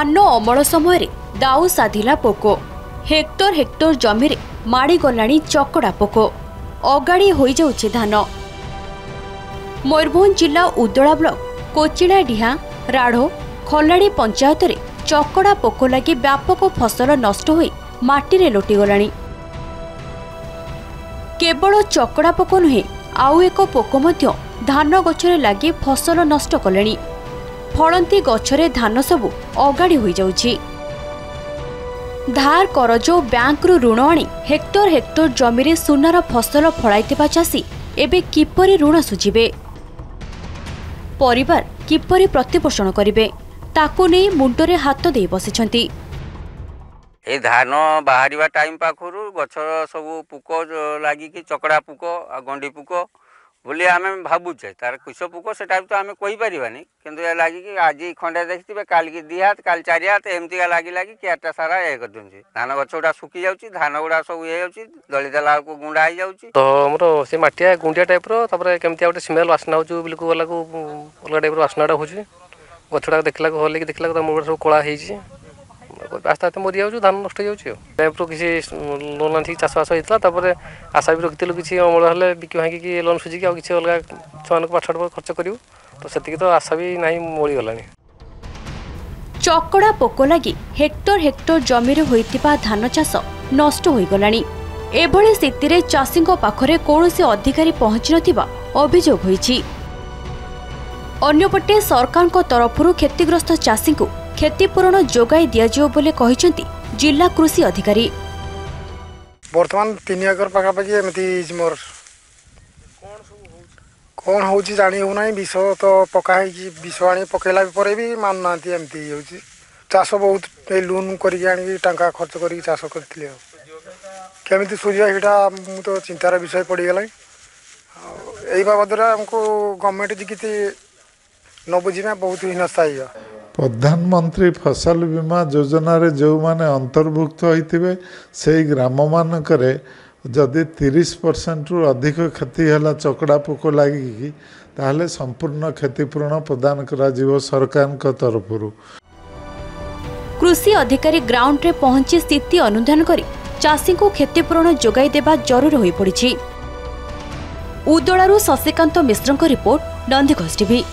धान अमल समय दाऊ साधिला पोक हेक्टर हेक्टर जमी माड़ी गलाणी चकड़ा पोक अगाड़ी हो जाउछि धान। मयूरभंज जिला उदला ब्लॉक कोचिला डिहा राढ़ो खलाड़ी पंचायत रे चकड़ा पोक लगी व्यापक फसल नष्ट होई माटी रे लोटी गलाणी। केवल चकड़ा पोक नुहे आउ एक पोक मध्य धान गछरे लगी फसल नष्ट कलेनी। फलंती गछरे धान सबु अगाड़ी हो जाउछि। धार करज बैंक रु ऋण आनी हेक्टर हेक्टर जमी सुनार फसल फलाइथिबा चाषी एबे किपरि ऋण सुझिबे, परिवार किपरि प्रतिपोषण करिबे ताकू नै मुंडरे हाथ दे बसिछंती। ए धान बाहरिबा टाइम पाखरु गछ सब पुक लागी कि चकड़ा पुक आ गंडी पुक बोली आमे भाबुचे तार कुछ पुक सेटा तो आमे कहि परिबानी किंतु ए लागी कि आज खंडे देखिबे काल की दी हाथ काल चारि हाथ एमती का लागी कि आटा सारा ए कर दउछि। धान गछ उडा सुकी जाउछि, धान उडा सब ए जाउछि, दळि देला को गुंडा हो जाउछि। तो हमरो से माटिया गुंडिया टाइप रो तापर केमती आउट स्मेल वासना होछु बिलकु वाला को अलग टाइप रो वासनाडा होछि। गछडा देखला को होले कि देखला को मोर सब कोला हेछि आस्ते आस्ते मरी जाऊँ धान नष्ट हो टाइप्र किसी लोन आनिक चाषबास होता आशा भी रखिलु कि अमल हेल्ले बिकी भांगिकी लोन सुझिकी आउ कि अलग छुआ पाठ खर्च करूँ तो से तो आशा भी ना मरीगला। चकड़ा पोक लगी हेक्टर हेक्टर जमी होइतिबा धान चाष नष्ट हो गलानी। एभली स्थिति चाषी पाखरे कौनसी अधिकारी पहुंची नथिबा अभियोग होइछि। अन्यपटे सरकार तरफरु क्षतिग्रस्त चाषी को क्षतिपूरण जोगाई दियाजियो बोले कहिसेंती जिला कृषि अधिकारी। वर्तमान 3 एकर पाखापाखि एमती मोर कौन हो जानी हो ना विष तो पकाई विष आनी पकईला पर भी मान ना एमती हो चाष बहुत लोन करी टांका खर्च कर चाष करी केमी सुझा यहाँ मुझे तो चिंतार विषय पड़गला। यही बाबद आमको गवर्नमेंट जी न बुझा बहुत हीनस्था है। प्रधानमंत्री फसल बीमा योजना रे जो माने अंतर्भुक्त होइथिबे से ग्राम मानकरे जदि 30% रु अधिक क्षति है चकड़ा पोक लगी ताहले संपूर्ण क्षतिपूरण प्रदान करा जीवो सरकार को तरफरु। कृषि अधिकारी ग्राउंड रे पहुंची स्थिति अनुधान करी चाषी को क्षतिपूरण जोगाई देबा जरूर होई पड़िछि। उदलारू शशिकांत मिश्रଙ୍କ रिपोर्ट नंदीघोष टीवी।